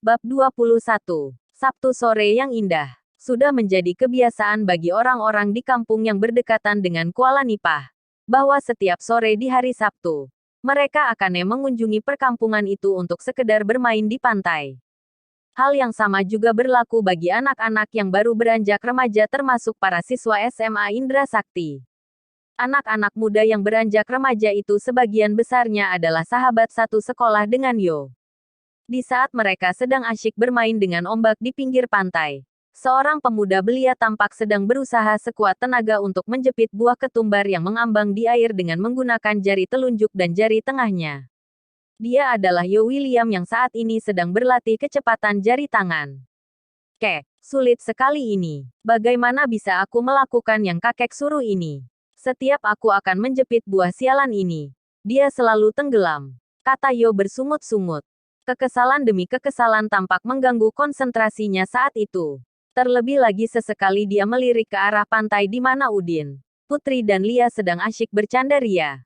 Bab 21. Sabtu sore yang indah. Sudah menjadi kebiasaan bagi orang-orang di kampung yang berdekatan dengan Kuala Nipah, bahwa setiap sore di hari Sabtu, mereka akan mengunjungi perkampungan itu untuk sekedar bermain di pantai. Hal yang sama juga berlaku bagi anak-anak yang baru beranjak remaja termasuk para siswa SMA Indra Sakti. Anak-anak muda yang beranjak remaja itu sebagian besarnya adalah sahabat satu sekolah dengan Yo. Di saat mereka sedang asyik bermain dengan ombak di pinggir pantai, seorang pemuda belia tampak sedang berusaha sekuat tenaga untuk menjepit buah ketumbar yang mengambang di air dengan menggunakan jari telunjuk dan jari tengahnya. Dia adalah Yo William yang saat ini sedang berlatih kecepatan jari tangan. Sulit sekali ini. Bagaimana bisa aku melakukan yang kakek suruh ini? Setiap aku akan menjepit buah sialan ini, dia selalu tenggelam, kata Yo bersungut-sungut. Kekesalan demi kekesalan tampak mengganggu konsentrasinya saat itu. Terlebih lagi sesekali dia melirik ke arah pantai di mana Udin, Putri dan Lia sedang asyik bercanda ria.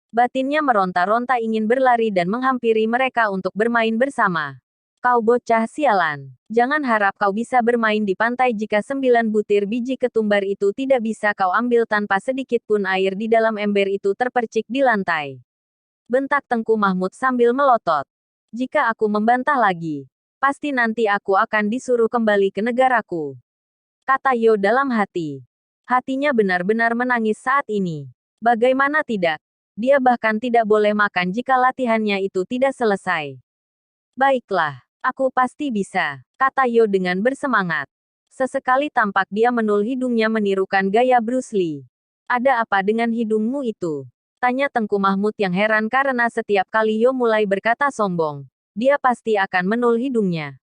Batinnya meronta-ronta ingin berlari dan menghampiri mereka untuk bermain bersama. Kau bocah sialan. Jangan harap kau bisa bermain di pantai jika 9 butir biji ketumbar itu tidak bisa kau ambil tanpa sedikit pun air di dalam ember itu terpercik di lantai. Bentak Tengku Mahmud sambil melotot. Jika aku membantah lagi, pasti nanti aku akan disuruh kembali ke negaraku, kata Yo dalam hati. Hatinya benar-benar menangis saat ini. Bagaimana tidak? Dia bahkan tidak boleh makan jika latihannya itu tidak selesai. Baiklah, aku pasti bisa, kata Yo dengan bersemangat. Sesekali tampak dia menul hidungnya menirukan gaya Bruce Lee. Ada apa dengan hidungmu itu? Tanya Tengku Mahmud yang heran karena setiap kali Yo mulai berkata sombong, dia pasti akan menul hidungnya.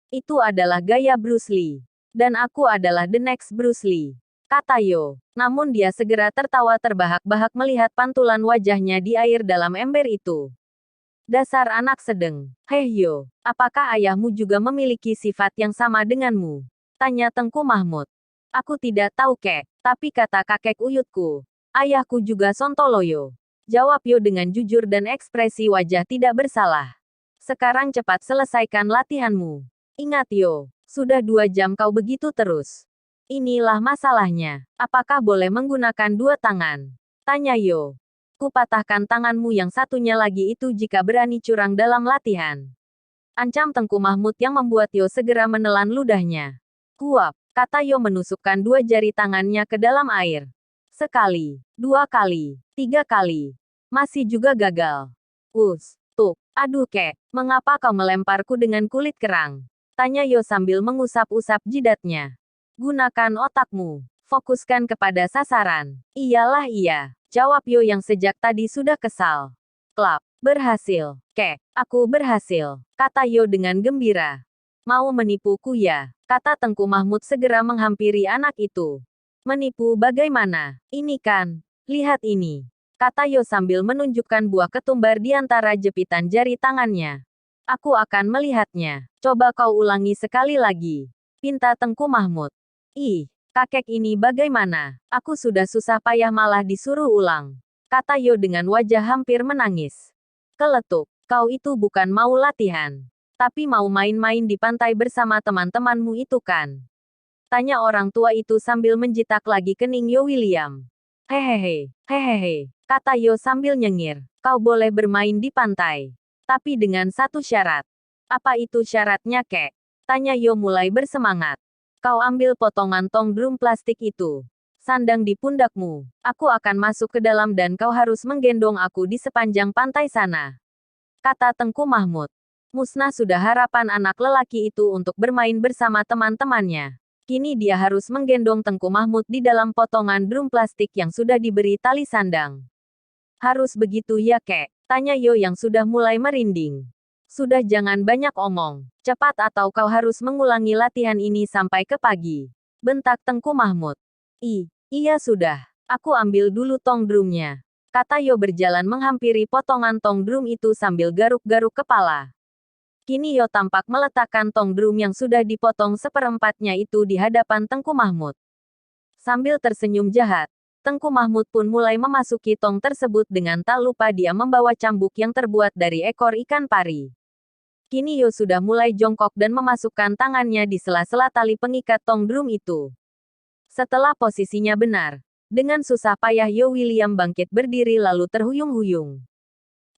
Itu adalah gaya Bruce Lee. Dan aku adalah the next Bruce Lee, kata Yo. Namun dia segera tertawa terbahak-bahak melihat pantulan wajahnya di air dalam ember itu. Dasar anak sedeng. Heh Yo, apakah ayahmu juga memiliki sifat yang sama denganmu? Tanya Tengku Mahmud. Aku tidak tahu tapi kata kakek uyutku, ayahku juga sontoloyo. Jawab Yo dengan jujur dan ekspresi wajah tidak bersalah. Sekarang cepat selesaikan latihanmu. Ingat Yo, sudah 2 jam kau begitu terus. Inilah masalahnya. Apakah boleh menggunakan 2 tangan? Tanya Yo. Kupatahkan tanganmu yang satunya lagi itu jika berani curang dalam latihan. Ancam Tengku Mahmud yang membuat Yo segera menelan ludahnya. Kuap, kata Yo menusukkan 2 jari tangannya ke dalam air. Sekali, 2 kali, 3 kali. Masih juga gagal. Tuk, aduh mengapa kau melemparku dengan kulit kerang? Tanya Yo sambil mengusap-usap jidatnya. Gunakan otakmu. Fokuskan kepada sasaran. Iyalah iya. Jawab Yo yang sejak tadi sudah kesal. Klap, berhasil. Aku berhasil, kata Yo dengan gembira. Mau menipuku ya? Kata Tengku Mahmud segera menghampiri anak itu. Menipu bagaimana? Ini kan, lihat ini, kata Yo sambil menunjukkan buah ketumbar di antara jepitan jari tangannya. Aku akan melihatnya. Coba kau ulangi sekali lagi, pinta Tengku Mahmud. Ih, kakek ini bagaimana? Aku sudah susah payah malah disuruh ulang, kata Yo dengan wajah hampir menangis. Keletuk, kau itu bukan mau latihan, tapi mau main-main di pantai bersama teman-temanmu itu kan? Tanya orang tua itu sambil menjitak lagi kening Yo William. Hehehe, kata Yo sambil nyengir. Kau boleh bermain di pantai, tapi dengan satu syarat. Apa itu syaratnya Tanya Yo mulai bersemangat. Kau ambil potongan tong drum plastik itu, sandang di pundakmu. Aku akan masuk ke dalam dan kau harus menggendong aku di sepanjang pantai sana, kata Tengku Mahmud. Musnah sudah harapan anak lelaki itu untuk bermain bersama teman-temannya. Kini dia harus menggendong Tengku Mahmud di dalam potongan drum plastik yang sudah diberi tali sandang. Harus begitu ya Tanya Yo yang sudah mulai merinding. Sudah jangan banyak omong. Cepat atau kau harus mengulangi latihan ini sampai ke pagi, bentak Tengku Mahmud. Iya sudah. Aku ambil dulu tong drumnya, kata Yo berjalan menghampiri potongan tong drum itu sambil garuk-garuk kepala. Kini Yo tampak meletakkan tong drum yang sudah dipotong seperempatnya itu di hadapan Tengku Mahmud. Sambil tersenyum jahat, Tengku Mahmud pun mulai memasuki tong tersebut dengan tak lupa dia membawa cambuk yang terbuat dari ekor ikan pari. Kini Yo sudah mulai jongkok dan memasukkan tangannya di sela-sela tali pengikat tong drum itu. Setelah posisinya benar, dengan susah payah Yo William bangkit berdiri lalu terhuyung-huyung.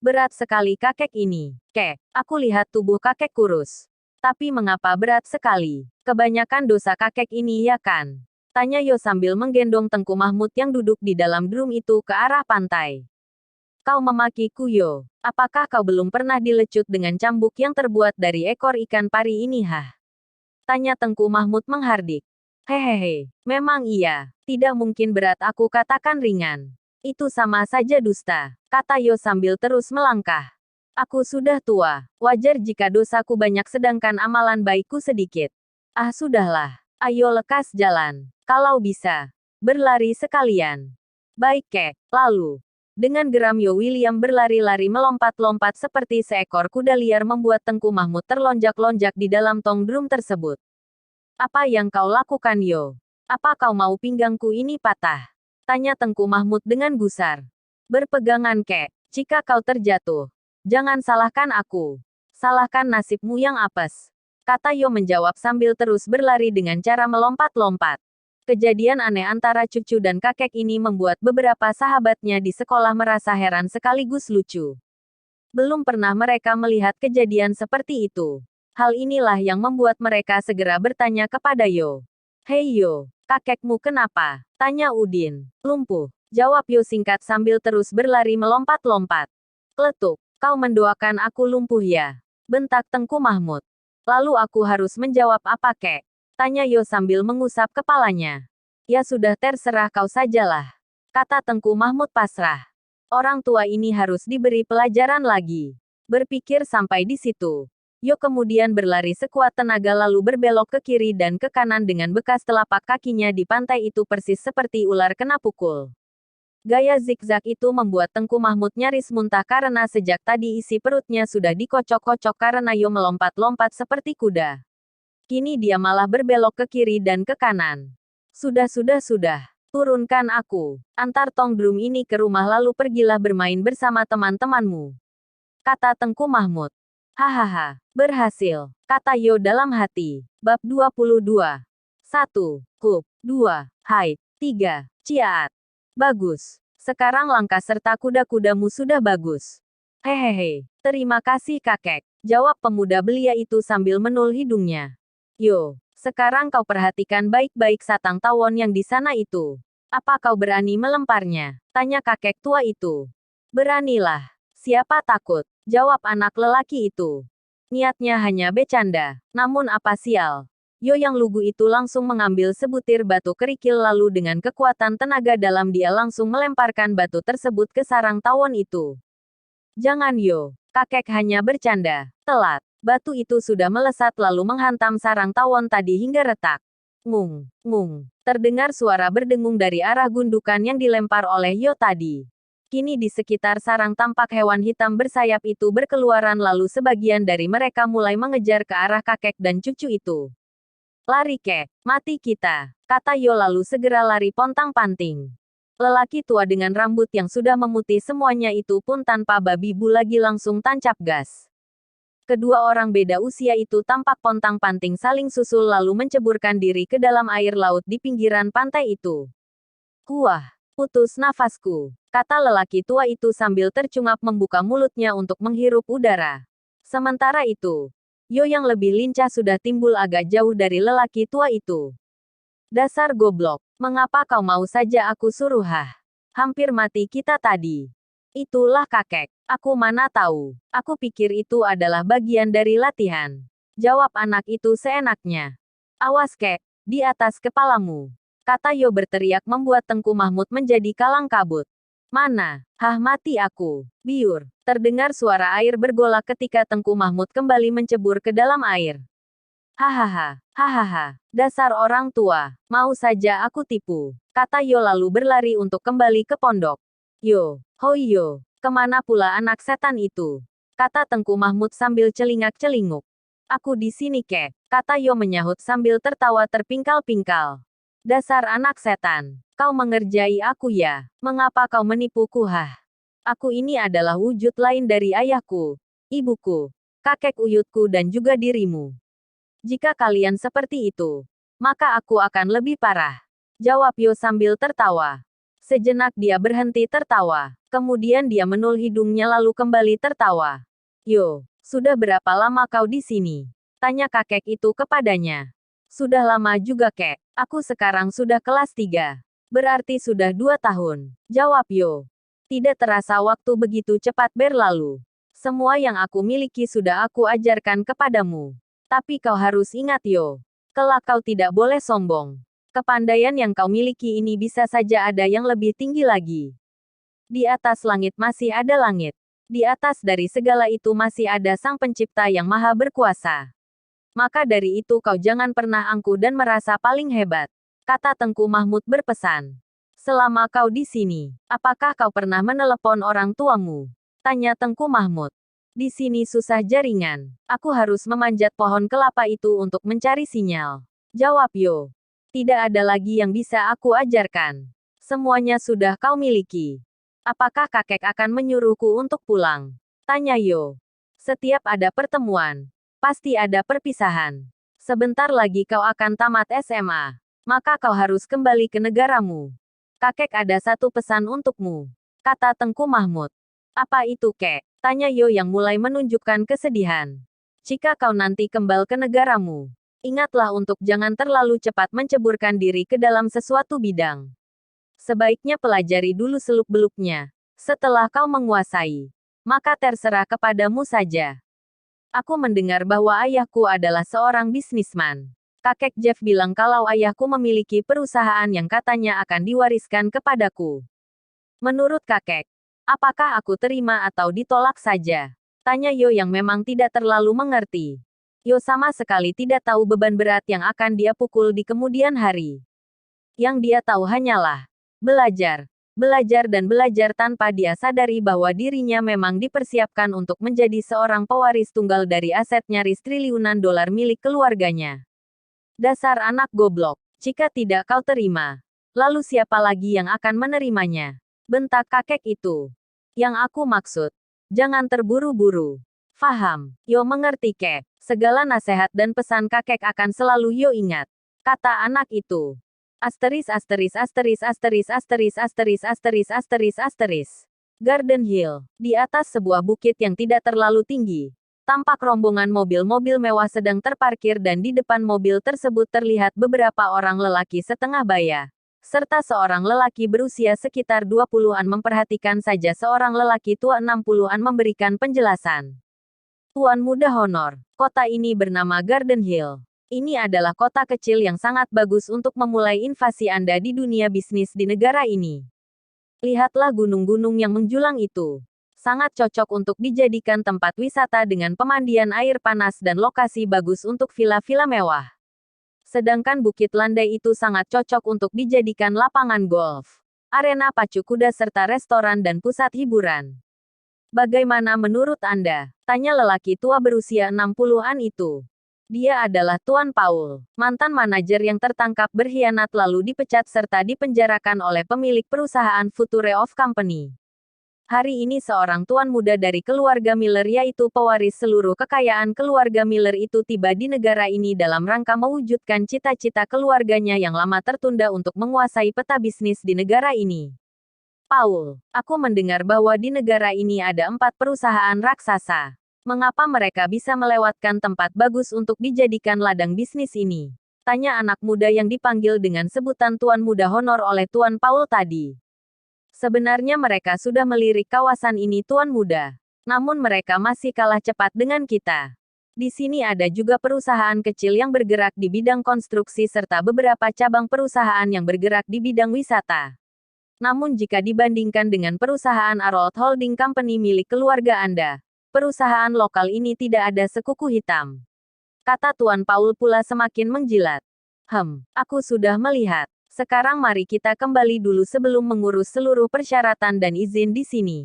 Berat sekali kakek ini. Kek, aku lihat tubuh kakek kurus. Tapi mengapa berat sekali? Kebanyakan dosa kakek ini ya kan? Tanya Yo sambil menggendong Tengku Mahmud yang duduk di dalam drum itu ke arah pantai. Kau memakiku Yo. Apakah kau belum pernah dilecut dengan cambuk yang terbuat dari ekor ikan pari ini hah? Tanya Tengku Mahmud menghardik. Hehehe, memang iya. Tidak mungkin berat aku katakan ringan. Itu sama saja dusta, kata Yo sambil terus melangkah. Aku sudah tua, wajar jika dosaku banyak sedangkan amalan baikku sedikit. Ah sudahlah, ayo lekas jalan. Kalau bisa, berlari sekalian. Baik kek, lalu. Dengan geram Yo William berlari-lari melompat-lompat seperti seekor kuda liar membuat Tengku Mahmud terlonjak-lonjak di dalam tong drum tersebut. Apa yang kau lakukan Yo? Apa kau mau pinggangku ini patah? Tanya Tengku Mahmud dengan gusar. Berpegangan kek, jika kau terjatuh. Jangan salahkan aku. Salahkan nasibmu yang apes. Kata Yo menjawab sambil terus berlari dengan cara melompat-lompat. Kejadian aneh antara cucu dan kakek ini membuat beberapa sahabatnya di sekolah merasa heran sekaligus lucu. Belum pernah mereka melihat kejadian seperti itu. Hal inilah yang membuat mereka segera bertanya kepada Yo. Hei Yo, kakekmu kenapa? Tanya Udin. Lumpuh. Jawab Yo singkat sambil terus berlari melompat-lompat. Kletuk, kau mendoakan aku lumpuh ya? Bentak Tengku Mahmud. Lalu aku harus menjawab apa kek? Tanya Yo sambil mengusap kepalanya. Ya sudah terserah kau sajalah. Kata Tengku Mahmud pasrah. Orang tua ini harus diberi pelajaran lagi. Berpikir sampai di situ. Yo kemudian berlari sekuat tenaga lalu berbelok ke kiri dan ke kanan dengan bekas telapak kakinya di pantai itu persis seperti ular kena pukul. Gaya zigzag itu membuat Tengku Mahmud nyaris muntah karena sejak tadi isi perutnya sudah dikocok-kocok karena Yo melompat-lompat seperti kuda. Kini dia malah berbelok ke kiri dan ke kanan. Sudah. Turunkan aku. Antar tong drum ini ke rumah lalu pergilah bermain bersama teman-temanmu. Kata Tengku Mahmud. Hahaha, berhasil. Kata Yo dalam hati. Bab 22. 1. Kup. 2. Haid. 3. Ciaat. Bagus. Sekarang langkah serta kuda-kudamu sudah bagus. Hehehe. Terima kasih kakek. Jawab pemuda belia itu sambil menul hidungnya. Yo, sekarang kau perhatikan baik-baik satang tawon yang di sana itu. Apa kau berani melemparnya? Tanya kakek tua itu. Beranilah. Siapa takut? Jawab anak lelaki itu. Niatnya hanya bercanda. Namun apa sial? Yo yang lugu itu langsung mengambil sebutir batu kerikil lalu dengan kekuatan tenaga dalam dia langsung melemparkan batu tersebut ke sarang tawon itu. Jangan Yo, kakek hanya bercanda. Telat. Batu itu sudah melesat lalu menghantam sarang tawon tadi hingga retak. Ngung, ngung. Terdengar suara berdengung dari arah gundukan yang dilempar oleh Yo tadi. Kini di sekitar sarang tampak hewan hitam bersayap itu berkeluaran lalu sebagian dari mereka mulai mengejar ke arah kakek dan cucu itu. Lari kek, mati kita. Kata Yo lalu segera lari pontang-panting. Lelaki tua dengan rambut yang sudah memutih semuanya itu pun tanpa babi bu lagi langsung tancap gas. Kedua orang beda usia itu tampak pontang-panting saling susul lalu menceburkan diri ke dalam air laut di pinggiran pantai itu. Wah, putus nafasku, kata lelaki tua itu sambil tercungap membuka mulutnya untuk menghirup udara. Sementara itu, Yo yang lebih lincah sudah timbul agak jauh dari lelaki tua itu. Dasar goblok, mengapa kau mau saja aku suruh hah? Hampir mati kita tadi. Itulah kakek. Aku mana tahu. Aku pikir itu adalah bagian dari latihan. Jawab anak itu seenaknya. Awas kek, di atas kepalamu. Kata Yo berteriak membuat Tengku Mahmud menjadi kalang kabut. Mana? Hah mati aku. Biur. Terdengar suara air bergolak ketika Tengku Mahmud kembali mencebur ke dalam air. Hahaha, dasar orang tua. Mau saja aku tipu. Kata Yo lalu berlari untuk kembali ke pondok. Yo, hoi Yo, kemana pula anak setan itu? Kata Tengku Mahmud sambil celingak-celinguk. Aku di sini kek, kata Yo menyahut sambil tertawa terpingkal-pingkal. Dasar anak setan, kau mengerjai aku ya? Mengapa kau menipuku hah? Aku ini adalah wujud lain dari ayahku, ibuku. kakek uyutku dan juga dirimu. Jika kalian seperti itu, maka aku akan lebih parah. Jawab Yo sambil tertawa. Sejenak dia berhenti tertawa. Kemudian dia menul hidungnya lalu kembali tertawa. Yo, sudah berapa lama kau di sini? Tanya kakek itu kepadanya. Sudah lama juga kek. Aku sekarang sudah kelas 3. Berarti sudah 2 tahun. Jawab Yo. Tidak terasa waktu begitu cepat berlalu. Semua yang aku miliki sudah aku ajarkan kepadamu. Tapi kau harus ingat Yo. Kelak kau tidak boleh sombong. Kepandaian yang kau miliki ini bisa saja ada yang lebih tinggi lagi. Di atas langit masih ada langit. Di atas dari segala itu masih ada Sang Pencipta yang Maha Berkuasa. Maka dari itu kau jangan pernah angkuh dan merasa paling hebat. Kata Tengku Mahmud berpesan. Selama kau di sini, apakah kau pernah menelepon orang tuamu? Tanya Tengku Mahmud. Di sini susah jaringan. Aku harus memanjat pohon kelapa itu untuk mencari sinyal. Jawab Yo. Tidak ada lagi yang bisa aku ajarkan. Semuanya sudah kau miliki. Apakah kakek akan menyuruhku untuk pulang? Tanya Yo. Setiap ada pertemuan, pasti ada perpisahan. Sebentar lagi kau akan tamat SMA. Maka kau harus kembali ke negaramu. Kakek ada satu pesan untukmu. Kata Tengku Mahmud. Apa itu kek? Tanya Yo yang mulai menunjukkan kesedihan. Jika kau nanti kembali ke negaramu, ingatlah untuk jangan terlalu cepat menceburkan diri ke dalam sesuatu bidang. Sebaiknya pelajari dulu seluk-beluknya. Setelah kau menguasai, maka terserah kepadamu saja. Aku mendengar bahwa ayahku adalah seorang bisnisman. Kakek Jeff bilang kalau ayahku memiliki perusahaan yang katanya akan diwariskan kepadaku. Menurut kakek, apakah aku terima atau ditolak saja? Tanya Yo yang memang tidak terlalu mengerti. Yo sama sekali tidak tahu beban berat yang akan dia pukul di kemudian hari. Yang dia tahu hanyalah belajar, belajar dan belajar tanpa dia sadari bahwa dirinya memang dipersiapkan untuk menjadi seorang pewaris tunggal dari aset nyaris triliunan dolar milik keluarganya. Dasar anak goblok, jika tidak kau terima, lalu siapa lagi yang akan menerimanya? Bentak kakek itu. Yang aku maksud, jangan terburu-buru. Faham, Yo mengerti kek. Segala nasihat dan pesan kakek akan selalu Yo ingat. Kata anak itu. Asteris asteris asteris asteris asteris asteris asteris asteris asteris. Garden Hill. Di atas sebuah bukit yang tidak terlalu tinggi. Tampak rombongan mobil-mobil mewah sedang terparkir dan di depan mobil tersebut terlihat beberapa orang lelaki setengah baya. Serta seorang lelaki berusia sekitar 20-an memperhatikan saja seorang lelaki tua 60-an memberikan penjelasan. Tuan Muda Honor, kota ini bernama Garden Hill. Ini adalah kota kecil yang sangat bagus untuk memulai invasi Anda di dunia bisnis di negara ini. Lihatlah gunung-gunung yang menjulang itu. Sangat cocok untuk dijadikan tempat wisata dengan pemandian air panas dan lokasi bagus untuk villa-villa mewah. Sedangkan Bukit Landai itu sangat cocok untuk dijadikan lapangan golf, arena pacu kuda serta restoran dan pusat hiburan. Bagaimana menurut Anda? Tanya lelaki tua berusia 60-an itu. Dia adalah Tuan Paul, mantan manajer yang tertangkap berkhianat lalu dipecat serta dipenjarakan oleh pemilik perusahaan Future of Company. Hari ini seorang tuan muda dari keluarga Miller yaitu pewaris seluruh kekayaan keluarga Miller itu tiba di negara ini dalam rangka mewujudkan cita-cita keluarganya yang lama tertunda untuk menguasai peta bisnis di negara ini. Paul, aku mendengar bahwa di negara ini ada 4 perusahaan raksasa. Mengapa mereka bisa melewatkan tempat bagus untuk dijadikan ladang bisnis ini? Tanya anak muda yang dipanggil dengan sebutan Tuan Muda Honor oleh Tuan Paul tadi. Sebenarnya mereka sudah melirik kawasan ini Tuan Muda. Namun mereka masih kalah cepat dengan kita. Di sini ada juga perusahaan kecil yang bergerak di bidang konstruksi serta beberapa cabang perusahaan yang bergerak di bidang wisata. Namun jika dibandingkan dengan perusahaan Arold Holding Company milik keluarga Anda, perusahaan lokal ini tidak ada sekuku hitam. Kata Tuan Paul pula semakin menjilat. Aku sudah melihat. Sekarang mari kita kembali dulu sebelum mengurus seluruh persyaratan dan izin di sini.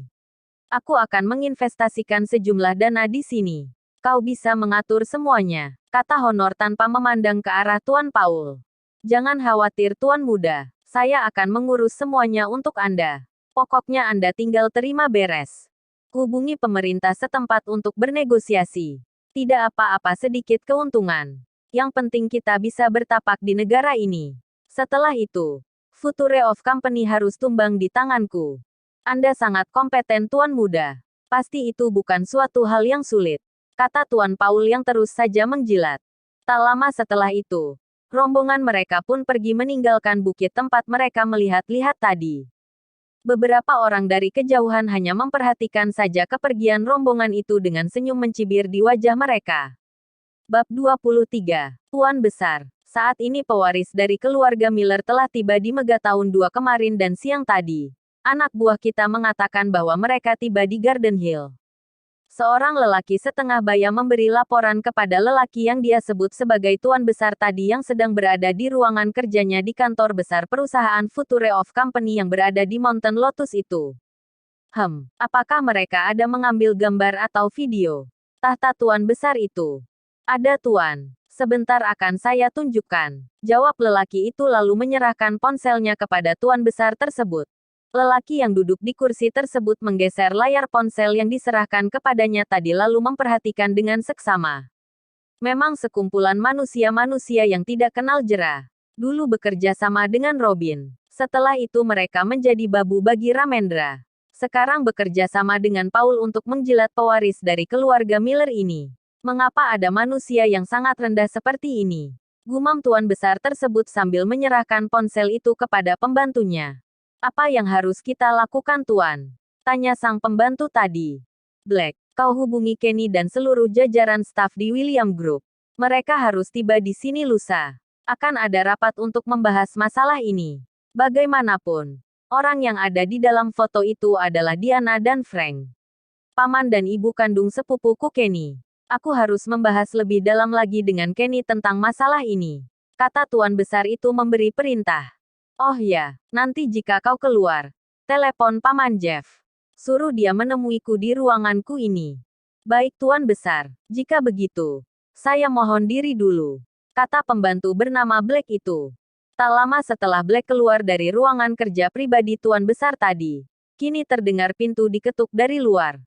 Aku akan menginvestasikan sejumlah dana di sini. Kau bisa mengatur semuanya, kata Honor tanpa memandang ke arah Tuan Paul. Jangan khawatir Tuan Muda. Saya akan mengurus semuanya untuk Anda. Pokoknya Anda tinggal terima beres. Hubungi pemerintah setempat untuk bernegosiasi. Tidak apa-apa sedikit keuntungan. Yang penting kita bisa bertapak di negara ini. Setelah itu, future of company harus tumbang di tanganku. Anda sangat kompeten Tuan Muda. Pasti itu bukan suatu hal yang sulit, kata Tuan Paul yang terus saja menjilat. Tak lama setelah itu, rombongan mereka pun pergi meninggalkan bukit tempat mereka melihat-lihat tadi. Beberapa orang dari kejauhan hanya memperhatikan saja kepergian rombongan itu dengan senyum mencibir di wajah mereka. Bab 23. Tuan Besar. Saat ini pewaris dari keluarga Miller telah tiba di Megaton 2 kemarin dan siang tadi. Anak buah kita mengatakan bahwa mereka tiba di Garden Hill. Seorang lelaki setengah baya memberi laporan kepada lelaki yang dia sebut sebagai Tuan Besar tadi yang sedang berada di ruangan kerjanya di kantor besar perusahaan Future of Company yang berada di Mountain Lotus itu. Apakah mereka ada mengambil gambar atau video? Tahta Tuan Besar itu. Ada Tuan. Sebentar akan saya tunjukkan. Jawab lelaki itu lalu menyerahkan ponselnya kepada Tuan Besar tersebut. Lelaki yang duduk di kursi tersebut menggeser layar ponsel yang diserahkan kepadanya tadi lalu memperhatikan dengan seksama. Memang sekumpulan manusia-manusia yang tidak kenal jera. Dulu bekerja sama dengan Robin. Setelah itu mereka menjadi babu bagi Ramendra. Sekarang bekerja sama dengan Paul untuk menjilat pewaris dari keluarga Miller ini. Mengapa ada manusia yang sangat rendah seperti ini? Gumam Tuan Besar tersebut sambil menyerahkan ponsel itu kepada pembantunya. Apa yang harus kita lakukan Tuan? Tanya sang pembantu tadi. Black, kau hubungi Kenny dan seluruh jajaran staf di William Group. Mereka harus tiba di sini lusa. Akan ada rapat untuk membahas masalah ini. Bagaimanapun, orang yang ada di dalam foto itu adalah Diana dan Frank. Paman dan ibu kandung sepupuku Kenny. Aku harus membahas lebih dalam lagi dengan Kenny tentang masalah ini. Kata Tuan Besar itu memberi perintah. Oh ya, nanti jika kau keluar, telepon Paman Jeff. Suruh dia menemuiku di ruanganku ini. Baik Tuan Besar, jika begitu, saya mohon diri dulu. Kata pembantu bernama Black itu. Tak lama setelah Black keluar dari ruangan kerja pribadi Tuan Besar tadi, kini terdengar pintu diketuk dari luar.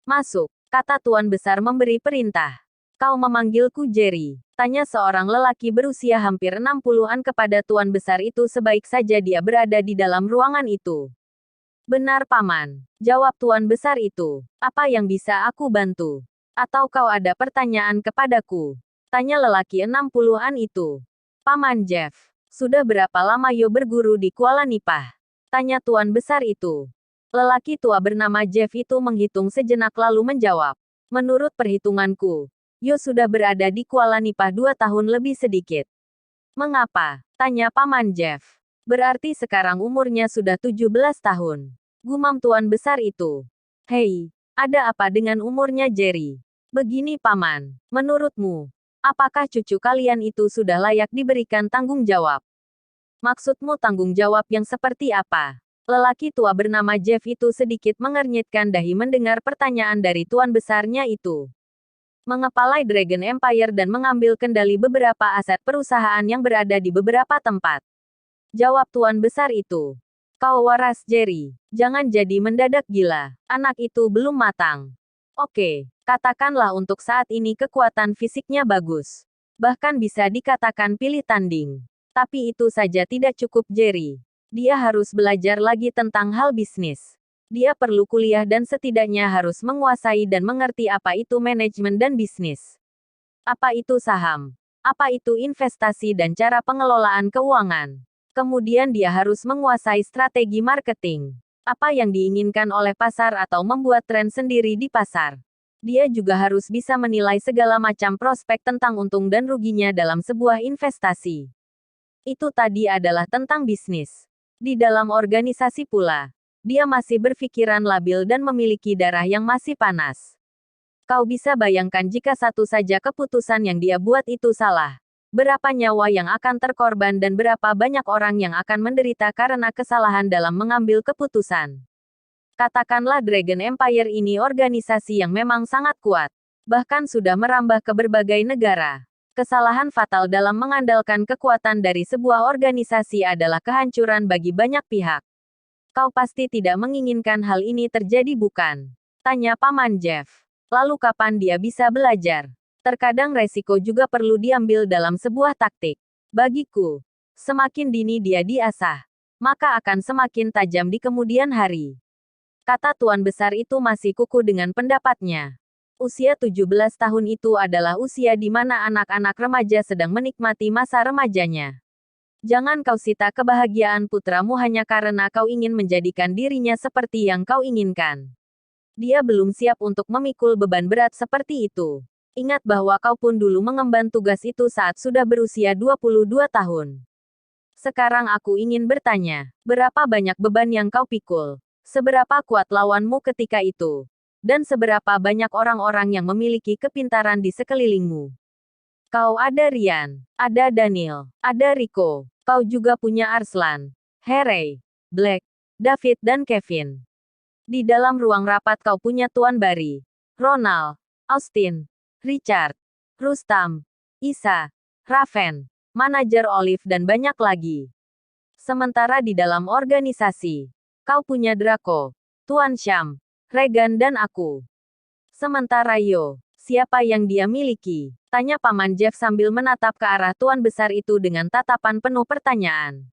Masuk, kata Tuan Besar memberi perintah. Kau memanggilku Jerry, tanya seorang lelaki berusia hampir 60-an kepada Tuan Besar itu sebaik saja dia berada di dalam ruangan itu. Benar Paman, jawab Tuan Besar itu. Apa yang bisa aku bantu? Atau kau ada pertanyaan kepadaku? Tanya lelaki 60-an itu. Paman Jeff, sudah berapa lama Yo berguru di Kuala Nipah? Tanya Tuan Besar itu. Lelaki tua bernama Jeff itu menghitung sejenak lalu menjawab. Menurut perhitunganku, Yo sudah berada di Kuala Nipah 2 tahun lebih sedikit. Mengapa? Tanya Paman Jeff. Berarti sekarang umurnya sudah 17 tahun. Gumam Tuan Besar itu. Hei, ada apa dengan umurnya Jerry? Begini Paman, menurutmu, apakah cucu kalian itu sudah layak diberikan tanggung jawab? Maksudmu tanggung jawab yang seperti apa? Lelaki tua bernama Jeff itu sedikit mengernyitkan dahi mendengar pertanyaan dari Tuan Besarnya itu. Mengepalai Dragon Empire dan mengambil kendali beberapa aset perusahaan yang berada di beberapa tempat. Jawab Tuan Besar itu. Kau waras Jerry, jangan jadi mendadak gila, anak itu belum matang. Oke, katakanlah untuk saat ini kekuatan fisiknya bagus. Bahkan bisa dikatakan pilih tanding. Tapi itu saja tidak cukup Jerry. Dia harus belajar lagi tentang hal bisnis. Dia perlu kuliah dan setidaknya harus menguasai dan mengerti apa itu manajemen dan bisnis. Apa itu saham? Apa itu investasi dan cara pengelolaan keuangan? Kemudian dia harus menguasai strategi marketing. Apa yang diinginkan oleh pasar atau membuat tren sendiri di pasar. Dia juga harus bisa menilai segala macam prospek tentang untung dan ruginya dalam sebuah investasi. Itu tadi adalah tentang bisnis. Di dalam organisasi pula. Dia masih berpikiran labil dan memiliki darah yang masih panas. Kau bisa bayangkan jika satu saja keputusan yang dia buat itu salah. Berapa nyawa yang akan terkorban dan berapa banyak orang yang akan menderita karena kesalahan dalam mengambil keputusan. Katakanlah Dragon Empire ini organisasi yang memang sangat kuat. Bahkan sudah merambah ke berbagai negara. Kesalahan fatal dalam mengandalkan kekuatan dari sebuah organisasi adalah kehancuran bagi banyak pihak. Kau pasti tidak menginginkan hal ini terjadi bukan? Tanya Paman Jeff. Lalu kapan dia bisa belajar? Terkadang resiko juga perlu diambil dalam sebuah taktik. Bagiku, semakin dini dia diasah, maka akan semakin tajam di kemudian hari. Kata tuan besar itu masih kukuh dengan pendapatnya. Usia 17 tahun itu adalah usia di mana anak-anak remaja sedang menikmati masa remajanya. Jangan kau sita kebahagiaan putramu hanya karena kau ingin menjadikan dirinya seperti yang kau inginkan. Dia belum siap untuk memikul beban berat seperti itu. Ingat bahwa kau pun dulu mengemban tugas itu saat sudah berusia 22 tahun. Sekarang aku ingin bertanya, berapa banyak beban yang kau pikul? Seberapa kuat lawanmu ketika itu? Dan seberapa banyak orang-orang yang memiliki kepintaran di sekelilingmu? Kau ada Ryan, ada Daniel, ada Rico. Kau juga punya Arslan, Harry, Black, David dan Kevin. Di dalam ruang rapat kau punya Tuan Barry, Ronald, Austin, Richard, Rustam, Isa, Raven, manajer Olive dan banyak lagi. Sementara di dalam organisasi, kau punya Draco, Tuan Sham, Regan dan aku. Sementara Yo, siapa yang dia miliki? Tanya Paman Jeff sambil menatap ke arah tuan besar itu dengan tatapan penuh pertanyaan.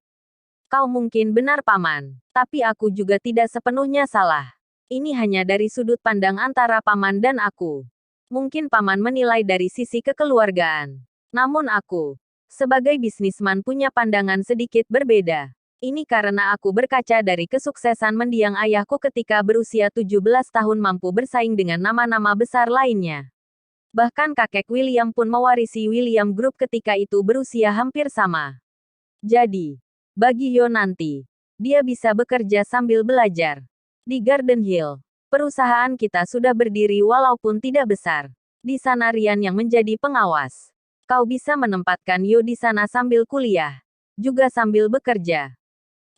Kau mungkin benar Paman, tapi aku juga tidak sepenuhnya salah. Ini hanya dari sudut pandang antara Paman dan aku. Mungkin Paman menilai dari sisi kekeluargaan. Namun aku, sebagai bisnisman punya pandangan sedikit berbeda. Ini karena aku berkaca dari kesuksesan mendiang ayahku ketika berusia 17 tahun mampu bersaing dengan nama-nama besar lainnya. Bahkan kakek William pun mewarisi William Group ketika itu berusia hampir sama. Jadi, bagi Yo nanti, dia bisa bekerja sambil belajar. Di Garden Hill, perusahaan kita sudah berdiri walaupun tidak besar. Di sana Ryan yang menjadi pengawas. Kau bisa menempatkan Yo di sana sambil kuliah, juga sambil bekerja.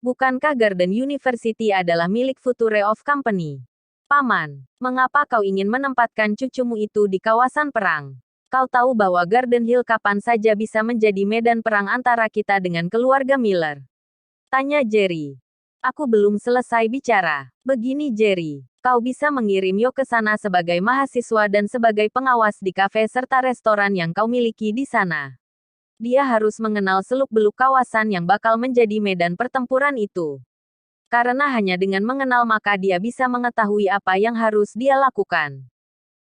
Bukankah Garden University adalah milik Future of Company? Paman, mengapa kau ingin menempatkan cucumu itu di kawasan perang? Kau tahu bahwa Garden Hill kapan saja bisa menjadi medan perang antara kita dengan keluarga Miller. Tanya Jerry. Aku belum selesai bicara. Begini Jerry, kau bisa mengirim Yo ke sana sebagai mahasiswa dan sebagai pengawas di kafe serta restoran yang kau miliki di sana. Dia harus mengenal seluk-beluk kawasan yang bakal menjadi medan pertempuran itu. Karena hanya dengan mengenal maka dia bisa mengetahui apa yang harus dia lakukan.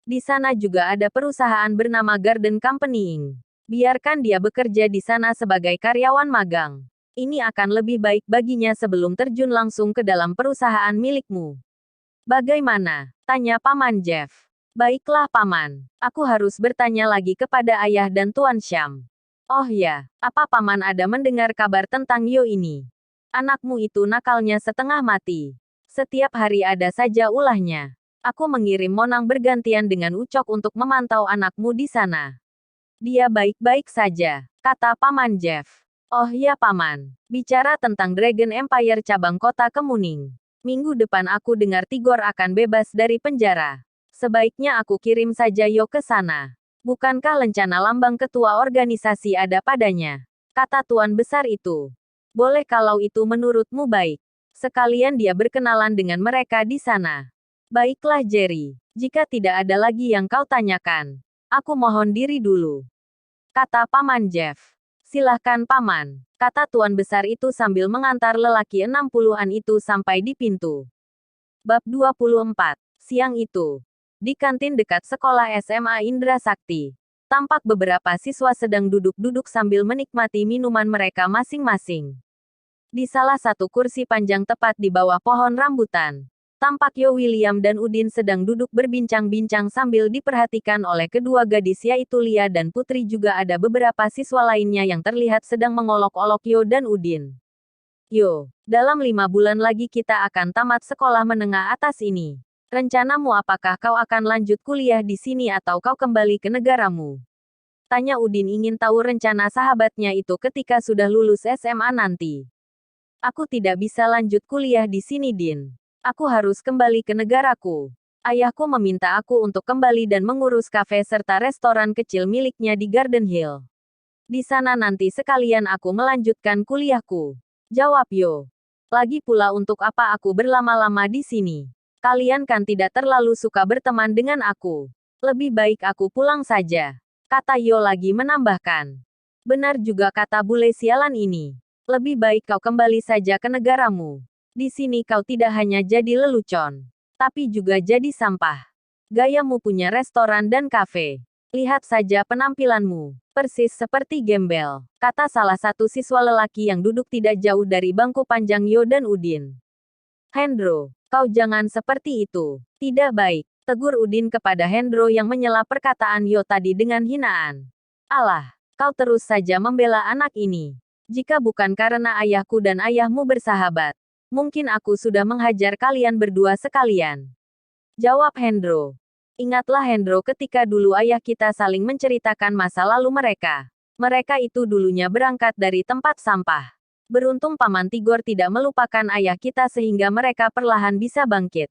Di sana juga ada perusahaan bernama Garden Company Inc. Biarkan dia bekerja di sana sebagai karyawan magang. Ini akan lebih baik baginya sebelum terjun langsung ke dalam perusahaan milikmu. Bagaimana? Tanya Paman Jeff. Baiklah Paman, aku harus bertanya lagi kepada ayah dan Tuan Sham. Oh ya, apa Paman ada mendengar kabar tentang Yo ini? Anakmu itu nakalnya setengah mati. Setiap hari ada saja ulahnya. Aku mengirim Monang bergantian dengan Ucok untuk memantau anakmu di sana. Dia baik-baik saja, kata Paman Jeff. Oh ya Paman, bicara tentang Dragon Empire cabang kota Kemuning. Minggu depan aku dengar Tigor akan bebas dari penjara. Sebaiknya aku kirim saja Yo ke sana. Bukankah lencana lambang ketua organisasi ada padanya? Kata tuan besar itu. Boleh kalau itu menurutmu baik. Sekalian dia berkenalan dengan mereka di sana. Baiklah Jerry, jika tidak ada lagi yang kau tanyakan, aku mohon diri dulu. Kata Paman Jeff. Silahkan Paman, kata tuan besar itu sambil mengantar lelaki 60-an itu sampai di pintu. Bab 24. Siang itu, di kantin dekat sekolah SMA Indra Sakti, tampak beberapa siswa sedang duduk-duduk sambil menikmati minuman mereka masing-masing. Di salah satu kursi panjang tepat di bawah pohon rambutan, tampak Yo William dan Udin sedang duduk berbincang-bincang sambil diperhatikan oleh kedua gadis yaitu Lia dan Putri, juga ada beberapa siswa lainnya yang terlihat sedang mengolok-olok Yo dan Udin. Yo, dalam 5 bulan lagi kita akan tamat sekolah menengah atas ini. Rencanamu apakah kau akan lanjut kuliah di sini atau kau kembali ke negaramu? Tanya Udin ingin tahu rencana sahabatnya itu ketika sudah lulus SMA nanti. Aku tidak bisa lanjut kuliah di sini Din. Aku harus kembali ke negaraku. Ayahku meminta aku untuk kembali dan mengurus kafe serta restoran kecil miliknya di Garden Hill. Di sana nanti sekalian aku melanjutkan kuliahku. Jawab Yo. Lagi pula untuk apa aku berlama-lama di sini? Kalian kan tidak terlalu suka berteman dengan aku. Lebih baik aku pulang saja. Kata Yo lagi menambahkan. Benar juga kata bule sialan ini. Lebih baik kau kembali saja ke negaramu. Di sini kau tidak hanya jadi lelucon, tapi juga jadi sampah. Gayamu punya restoran dan kafe. Lihat saja penampilanmu. Persis seperti gembel, kata salah satu siswa lelaki yang duduk tidak jauh dari bangku panjang Yo dan Udin. Hendro, kau jangan seperti itu. Tidak baik, tegur Udin kepada Hendro yang menyela perkataan Yo tadi dengan hinaan. Alah, kau terus saja membela anak ini. Jika bukan karena ayahku dan ayahmu bersahabat, mungkin aku sudah menghajar kalian berdua sekalian. Jawab Hendro. Ingatlah Hendro ketika dulu ayah kita saling menceritakan masa lalu mereka. Mereka itu dulunya berangkat dari tempat sampah. Beruntung Paman Tigor tidak melupakan ayah kita sehingga mereka perlahan bisa bangkit.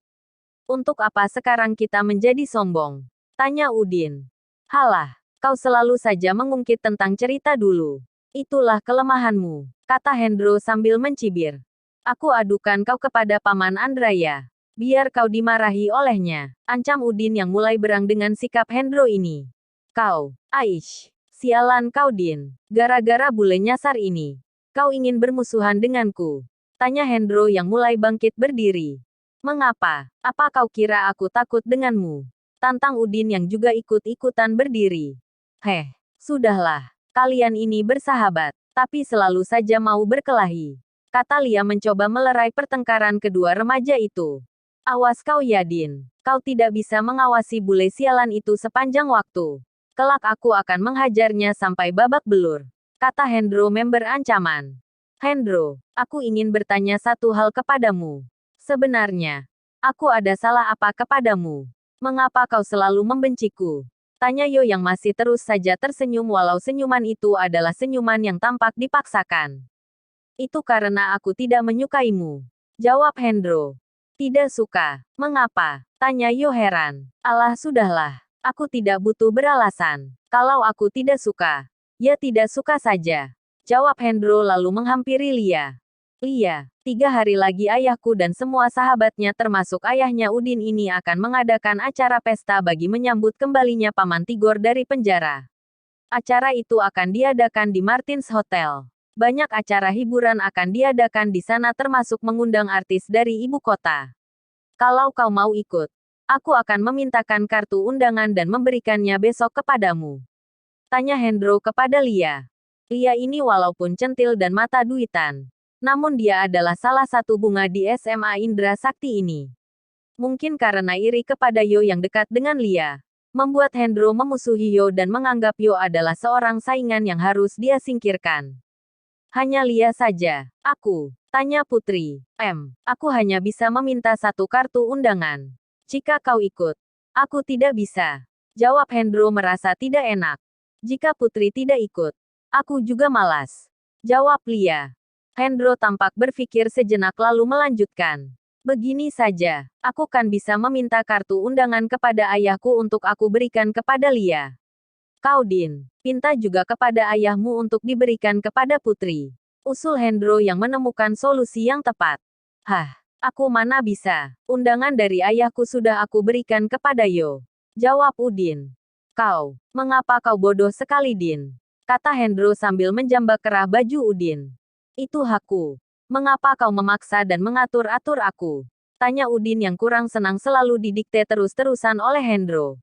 Untuk apa sekarang kita menjadi sombong? Tanya Udin. Halah, kau selalu saja mengungkit tentang cerita dulu. Itulah kelemahanmu, kata Hendro sambil mencibir. Aku adukan kau kepada Paman Andraya. Biar kau dimarahi olehnya, ancam Udin yang mulai berang dengan sikap Hendro ini. Kau, Aish, sialan kau Din, gara-gara bule nyasar ini. Kau ingin bermusuhan denganku? Tanya Hendro yang mulai bangkit berdiri. Mengapa? Apa kau kira aku takut denganmu? Tantang Udin yang juga ikut-ikutan berdiri. Heh, sudahlah, kalian ini bersahabat, tapi selalu saja mau berkelahi. Kata Lia mencoba melerai pertengkaran kedua remaja itu. Awas kau Yadin, kau tidak bisa mengawasi bule sialan itu sepanjang waktu. Kelak aku akan menghajarnya sampai babak belur. Kata Hendro member ancaman. Hendro, aku ingin bertanya satu hal kepadamu. Sebenarnya, aku ada salah apa kepadamu? Mengapa kau selalu membenciku? Tanya Yo yang masih terus saja tersenyum walau senyuman itu adalah senyuman yang tampak dipaksakan. Itu karena aku tidak menyukaimu. Jawab Hendro. Tidak suka. Mengapa? Tanya Yo heran. Alah sudahlah. Aku tidak butuh beralasan. Kalau aku tidak suka, ya tidak suka saja. Jawab Hendro lalu menghampiri Lia. Lia, 3 hari lagi ayahku dan semua sahabatnya termasuk ayahnya Udin ini akan mengadakan acara pesta bagi menyambut kembalinya Paman Tigor dari penjara. Acara itu akan diadakan di Martins Hotel. Banyak acara hiburan akan diadakan di sana termasuk mengundang artis dari ibu kota. Kalau kau mau ikut, aku akan memintakan kartu undangan dan memberikannya besok kepadamu. Tanya Hendro kepada Lia. Lia ini walaupun centil dan mata duitan, namun dia adalah salah satu bunga di SMA Indra Sakti ini. Mungkin karena iri kepada Yo yang dekat dengan Lia, membuat Hendro memusuhi Yo dan menganggap Yo adalah seorang saingan yang harus dia singkirkan. Hanya Lia saja. Aku, tanya Putri. Aku hanya bisa meminta satu kartu undangan. Jika kau ikut, aku tidak bisa. Jawab Hendro merasa tidak enak. Jika Putri tidak ikut, aku juga malas. Jawab Lia. Hendro tampak berpikir sejenak lalu melanjutkan. Begini saja, aku kan bisa meminta kartu undangan kepada ayahku untuk aku berikan kepada Lia. Kau Din, pinta juga kepada ayahmu untuk diberikan kepada Putri. Usul Hendro yang menemukan solusi yang tepat. Hah, aku mana bisa. Undangan dari ayahku sudah aku berikan kepada Yo. Jawab Udin. Kau, mengapa kau bodoh sekali Din? Kata Hendro sambil menjambak kerah baju Udin. Itu hakku. Mengapa kau memaksa dan mengatur-atur aku? Tanya Udin yang kurang senang selalu didikte terus-terusan oleh Hendro.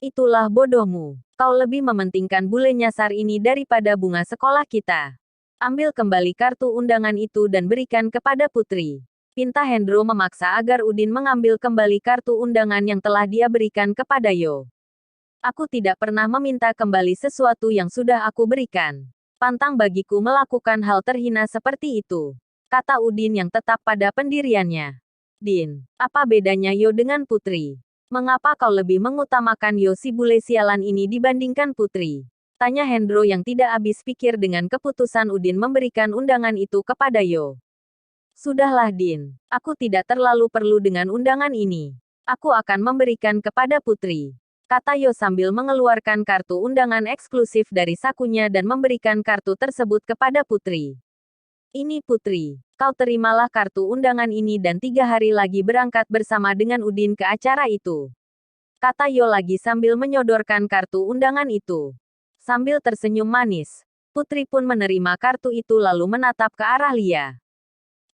Itulah bodohmu. Kau lebih mementingkan bule nyasar ini daripada bunga sekolah kita. Ambil kembali kartu undangan itu dan berikan kepada Putri. Pinta Hendro memaksa agar Udin mengambil kembali kartu undangan yang telah dia berikan kepada Yo. Aku tidak pernah meminta kembali sesuatu yang sudah aku berikan. Pantang bagiku melakukan hal terhina seperti itu. Kata Udin yang tetap pada pendiriannya. Din, apa bedanya Yo dengan Putri? Mengapa kau lebih mengutamakan Yo si bule sialan ini dibandingkan Putri? Tanya Hendro yang tidak habis pikir dengan keputusan Udin memberikan undangan itu kepada Yo. Sudahlah Din, aku tidak terlalu perlu dengan undangan ini. Aku akan memberikan kepada Putri. Kata Yo sambil mengeluarkan kartu undangan eksklusif dari sakunya dan memberikan kartu tersebut kepada Putri. Ini putri. Kau terimalah kartu undangan ini dan 3 hari lagi berangkat bersama dengan Udin ke acara itu. Kata Yo lagi sambil menyodorkan kartu undangan itu. Sambil tersenyum manis, putri pun menerima kartu itu lalu menatap ke arah Lia.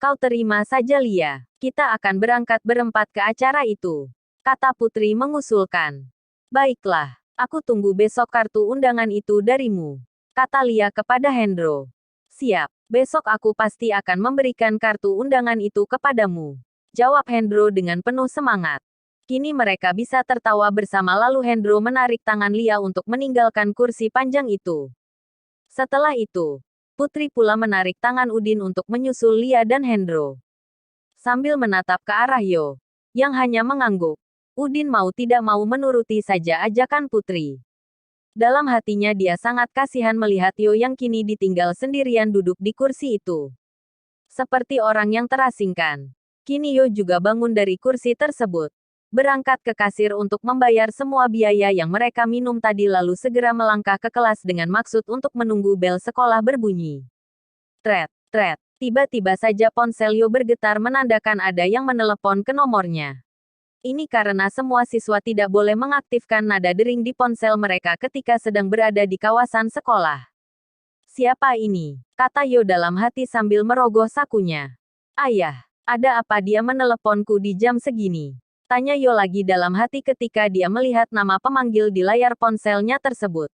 Kau terima saja Lia. Kita akan berangkat berempat ke acara itu. Kata putri mengusulkan. Baiklah, aku tunggu besok kartu undangan itu darimu. Kata Lia kepada Hendro. Siap, besok aku pasti akan memberikan kartu undangan itu kepadamu. Jawab Hendro dengan penuh semangat. Kini mereka bisa tertawa bersama lalu Hendro menarik tangan Lia untuk meninggalkan kursi panjang itu. Setelah itu, putri pula menarik tangan Udin untuk menyusul Lia dan Hendro. Sambil menatap ke arah Yo, yang hanya mengangguk. Udin mau tidak mau menuruti saja ajakan putri. Dalam hatinya dia sangat kasihan melihat Yo yang kini ditinggal sendirian duduk di kursi itu. Seperti orang yang terasingkan. Kini Yo juga bangun dari kursi tersebut. Berangkat ke kasir untuk membayar semua biaya yang mereka minum tadi lalu segera melangkah ke kelas dengan maksud untuk menunggu bel sekolah berbunyi. Tret, tret. Tiba-tiba saja ponsel Yo bergetar menandakan ada yang menelepon ke nomornya. Ini karena semua siswa tidak boleh mengaktifkan nada dering di ponsel mereka ketika sedang berada di kawasan sekolah. Siapa ini? Kata Yo dalam hati sambil merogoh sakunya. Ayah, ada apa dia meneleponku di jam segini? Tanya Yo lagi dalam hati ketika dia melihat nama pemanggil di layar ponselnya tersebut.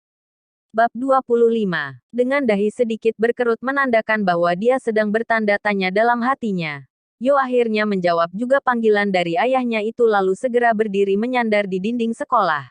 Bab 25. Dengan dahi sedikit berkerut menandakan bahwa dia sedang bertanda tanya dalam hatinya. Yo akhirnya menjawab juga panggilan dari ayahnya itu lalu segera berdiri menyandar di dinding sekolah.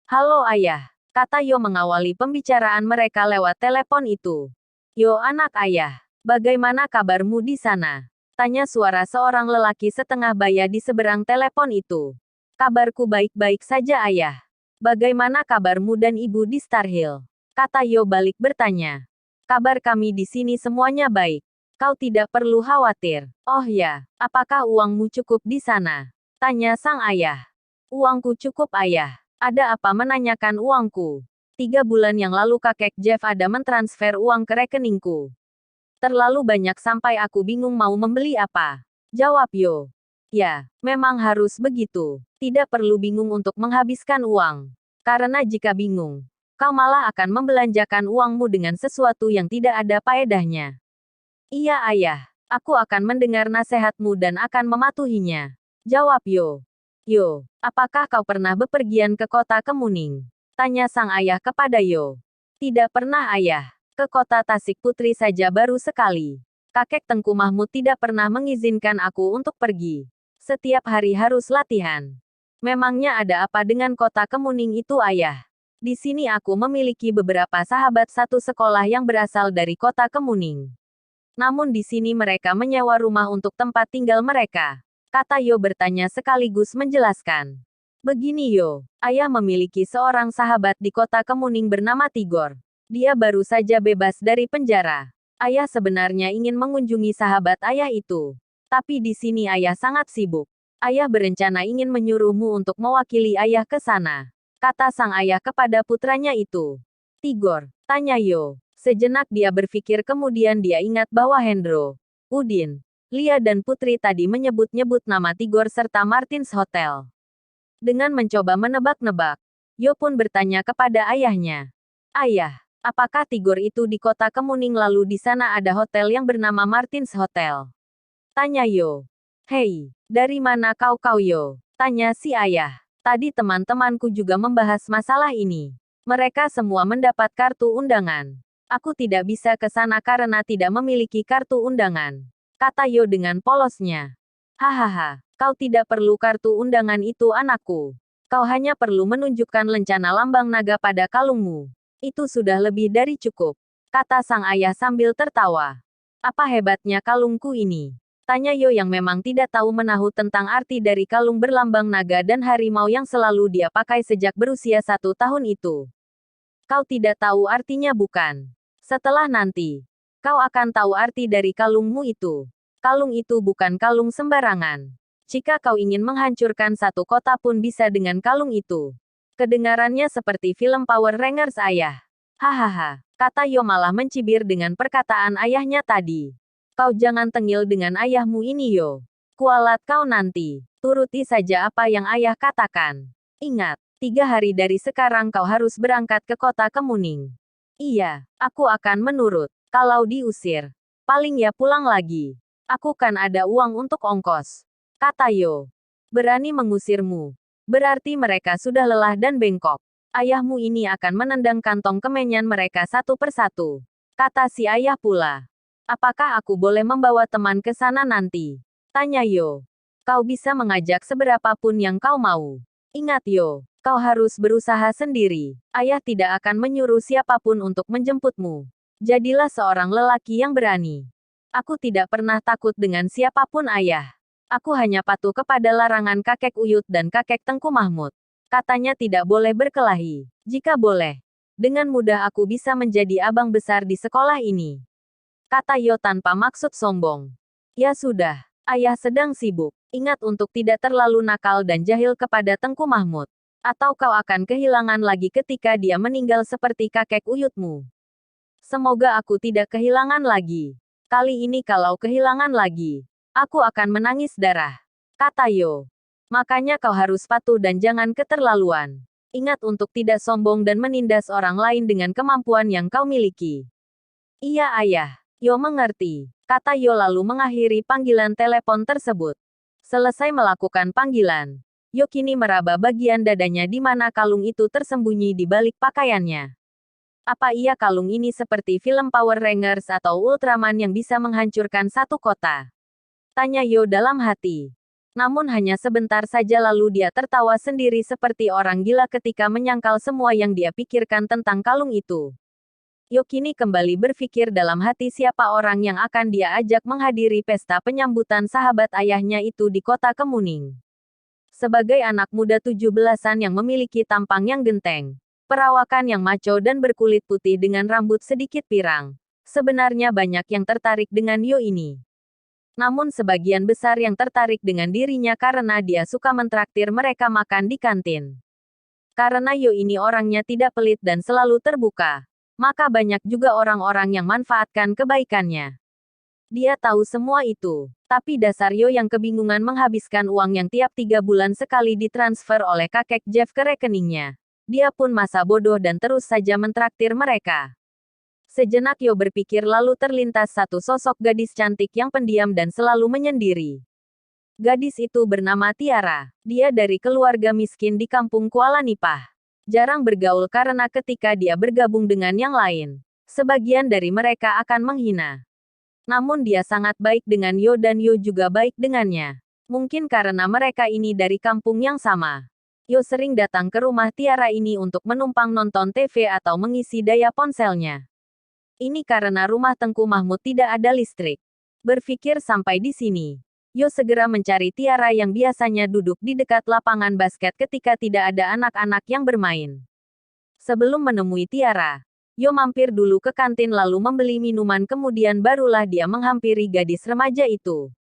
Halo ayah, kata Yo mengawali pembicaraan mereka lewat telepon itu. Yo anak ayah, bagaimana kabarmu di sana? Tanya suara seorang lelaki setengah baya di seberang telepon itu. Kabarku baik-baik saja ayah. Bagaimana kabarmu dan ibu di Star Hill? Kata Yo balik bertanya. Kabar kami di sini semuanya baik. Kau tidak perlu khawatir. Oh ya, apakah uangmu cukup di sana? Tanya sang ayah. Uangku cukup ayah. Ada apa menanyakan uangku? 3 bulan yang lalu kakek Jeff ada mentransfer uang ke rekeningku. Terlalu banyak sampai aku bingung mau membeli apa. Jawab Yo. Ya, memang harus begitu. Tidak perlu bingung untuk menghabiskan uang. Karena jika bingung, kau malah akan membelanjakan uangmu dengan sesuatu yang tidak ada faedahnya. Iya ayah, aku akan mendengar nasihatmu dan akan mematuhinya. Jawab Yo. Yo, apakah kau pernah bepergian ke kota Kemuning? Tanya sang ayah kepada Yo. Tidak pernah ayah. Ke kota Tasik Putri saja baru sekali. Kakek Tengku Mahmud tidak pernah mengizinkan aku untuk pergi. Setiap hari harus latihan. Memangnya ada apa dengan kota Kemuning itu ayah? Di sini aku memiliki beberapa sahabat satu sekolah yang berasal dari kota Kemuning. Namun di sini mereka menyewa rumah untuk tempat tinggal mereka. Kata Yo bertanya sekaligus menjelaskan. Begini Yo, ayah memiliki seorang sahabat di kota Kemuning bernama Tigor. Dia baru saja bebas dari penjara. Ayah sebenarnya ingin mengunjungi sahabat ayah itu. Tapi di sini ayah sangat sibuk. Ayah berencana ingin menyuruhmu untuk mewakili ayah ke sana. Kata sang ayah kepada putranya itu. Tigor, tanya Yo. Sejenak dia berpikir kemudian dia ingat bahwa Hendro, Udin, Lia dan Putri tadi menyebut-nyebut nama Tigor serta Martins Hotel. Dengan mencoba menebak-nebak, Yo pun bertanya kepada ayahnya. Ayah, apakah Tigor itu di kota Kemuning lalu di sana ada hotel yang bernama Martins Hotel? Tanya Yo. Hei, dari mana kau Yo? Tanya si ayah. Tadi teman-temanku juga membahas masalah ini. Mereka semua mendapat kartu undangan. Aku tidak bisa ke sana karena tidak memiliki kartu undangan. Kata Yo dengan polosnya. Hahaha, kau tidak perlu kartu undangan itu anakku. Kau hanya perlu menunjukkan lencana lambang naga pada kalungmu. Itu sudah lebih dari cukup. Kata sang ayah sambil tertawa. Apa hebatnya kalungku ini? Tanya Yo yang memang tidak tahu menahu tentang arti dari kalung berlambang naga dan harimau yang selalu dia pakai sejak berusia 1 tahun itu. Kau tidak tahu artinya bukan? Setelah nanti, kau akan tahu arti dari kalungmu itu. Kalung itu bukan kalung sembarangan. Jika kau ingin menghancurkan satu kota pun bisa dengan kalung itu. Kedengarannya seperti film Power Rangers ayah. Hahaha, kata Yo malah mencibir dengan perkataan ayahnya tadi. Kau jangan tengil dengan ayahmu ini Yo. Kualat kau nanti. Turuti saja apa yang ayah katakan. Ingat, 3 hari dari sekarang kau harus berangkat ke kota Kemuning. Iya, aku akan menurut. Kalau diusir, paling ya pulang lagi. Aku kan ada uang untuk ongkos. Kata Yo. Berani mengusirmu. Berarti mereka sudah lelah dan bengkok. Ayahmu ini akan menendang kantong kemenyan mereka satu persatu. Kata si ayah pula. Apakah aku boleh membawa teman ke sana nanti? Tanya Yo. Kau bisa mengajak seberapapun yang kau mau. Ingat Yo, kau harus berusaha sendiri. Ayah tidak akan menyuruh siapapun untuk menjemputmu. Jadilah seorang lelaki yang berani. Aku tidak pernah takut dengan siapapun ayah. Aku hanya patuh kepada larangan kakek Uyut dan kakek Tengku Mahmud. Katanya tidak boleh berkelahi. Jika boleh, dengan mudah aku bisa menjadi abang besar di sekolah ini. Kata Yo tanpa maksud sombong. Ya sudah, ayah sedang sibuk. Ingat untuk tidak terlalu nakal dan jahil kepada Tengku Mahmud. Atau kau akan kehilangan lagi ketika dia meninggal seperti kakek Uyutmu. Semoga aku tidak kehilangan lagi. Kali ini kalau kehilangan lagi, aku akan menangis darah. Kata Yo. Makanya kau harus patuh dan jangan keterlaluan. Ingat untuk tidak sombong dan menindas orang lain dengan kemampuan yang kau miliki. Iya ayah. Yo mengerti. Kata Yo lalu mengakhiri panggilan telepon tersebut. Selesai melakukan panggilan, Yo kini meraba bagian dadanya di mana kalung itu tersembunyi di balik pakaiannya. Apa iya kalung ini seperti film Power Rangers atau Ultraman yang bisa menghancurkan satu kota? Tanya Yo dalam hati. Namun hanya sebentar saja lalu dia tertawa sendiri seperti orang gila ketika menyangkal semua yang dia pikirkan tentang kalung itu. Yo kini kembali berpikir dalam hati siapa orang yang akan dia ajak menghadiri pesta penyambutan sahabat ayahnya itu di kota Kemuning. Sebagai anak muda 17-an yang memiliki tampang yang genteng, perawakan yang maco dan berkulit putih dengan rambut sedikit pirang, sebenarnya banyak yang tertarik dengan Yo ini. Namun sebagian besar yang tertarik dengan dirinya karena dia suka mentraktir mereka makan di kantin. Karena Yo ini orangnya tidak pelit dan selalu terbuka, maka banyak juga orang-orang yang manfaatkan kebaikannya. Dia tahu semua itu, tapi dasar Yo yang kebingungan menghabiskan uang yang tiap 3 bulan sekali ditransfer oleh kakek Jeff ke rekeningnya. Dia pun masa bodoh dan terus saja mentraktir mereka. Sejenak Yo berpikir lalu terlintas satu sosok gadis cantik yang pendiam dan selalu menyendiri. Gadis itu bernama Tiara. Dia dari keluarga miskin di kampung Kuala Nipah. Jarang bergaul karena ketika dia bergabung dengan yang lain, sebagian dari mereka akan menghina. Namun dia sangat baik dengan Yo dan Yo juga baik dengannya. Mungkin karena mereka ini dari kampung yang sama. Yo sering datang ke rumah Tiara ini untuk menumpang nonton TV atau mengisi daya ponselnya. Ini karena rumah Tengku Mahmud tidak ada listrik. Berpikir sampai di sini, Yo segera mencari Tiara yang biasanya duduk di dekat lapangan basket ketika tidak ada anak-anak yang bermain. Sebelum menemui Tiara, Yo mampir dulu ke kantin lalu membeli minuman kemudian barulah dia menghampiri gadis remaja itu.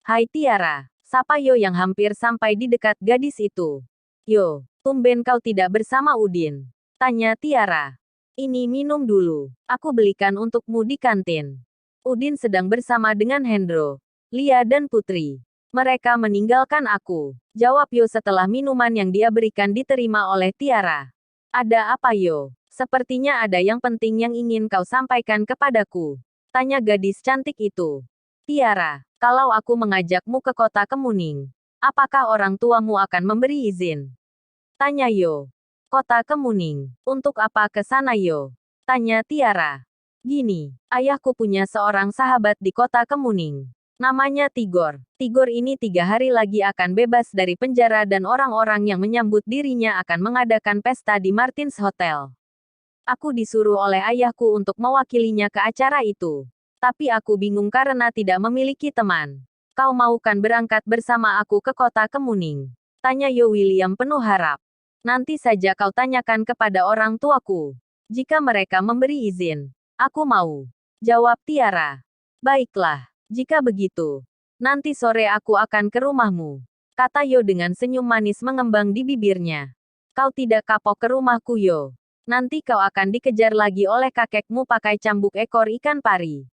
Hai Tiara, sapa Yo yang hampir sampai di dekat gadis itu. Yo, tumben kau tidak bersama Udin? Tanya Tiara. Ini minum dulu, aku belikan untukmu di kantin. Udin sedang bersama dengan Hendro, Lia dan Putri. Mereka meninggalkan aku. Jawab Yo setelah minuman yang dia berikan diterima oleh Tiara. Ada apa Yo? Sepertinya ada yang penting yang ingin kau sampaikan kepadaku. Tanya gadis cantik itu. Tiara, kalau aku mengajakmu ke kota Kemuning, apakah orang tuamu akan memberi izin? Tanya Yo. Kota Kemuning, untuk apa ke sana Yo? Tanya Tiara. Gini, ayahku punya seorang sahabat di kota Kemuning. Namanya Tigor. Tigor ini 3 hari lagi akan bebas dari penjara dan orang-orang yang menyambut dirinya akan mengadakan pesta di Martins Hotel. Aku disuruh oleh ayahku untuk mewakilinya ke acara itu. Tapi aku bingung karena tidak memiliki teman. Kau mau kan berangkat bersama aku ke kota Kemuning? Tanya Yo William penuh harap. Nanti saja kau tanyakan kepada orang tuaku. Jika mereka memberi izin, aku mau. Jawab Tiara. Baiklah. Jika begitu, nanti sore aku akan ke rumahmu. Kata Yo dengan senyum manis mengembang di bibirnya. Kau tidak kapok ke rumahku Yo. Nanti kau akan dikejar lagi oleh kakekmu pakai cambuk ekor ikan pari.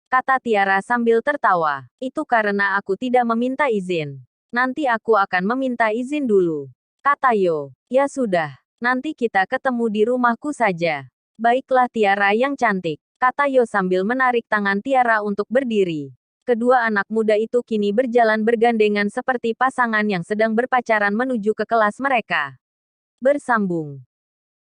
kata Tiara sambil tertawa. Itu karena aku tidak meminta izin. Nanti aku akan meminta izin dulu, kata Yo. Ya sudah, nanti kita ketemu di rumahku saja. Baiklah Tiara yang cantik, kata Yo sambil menarik tangan Tiara untuk berdiri. Kedua anak muda itu kini berjalan bergandengan seperti pasangan yang sedang berpacaran menuju ke kelas mereka. Bersambung.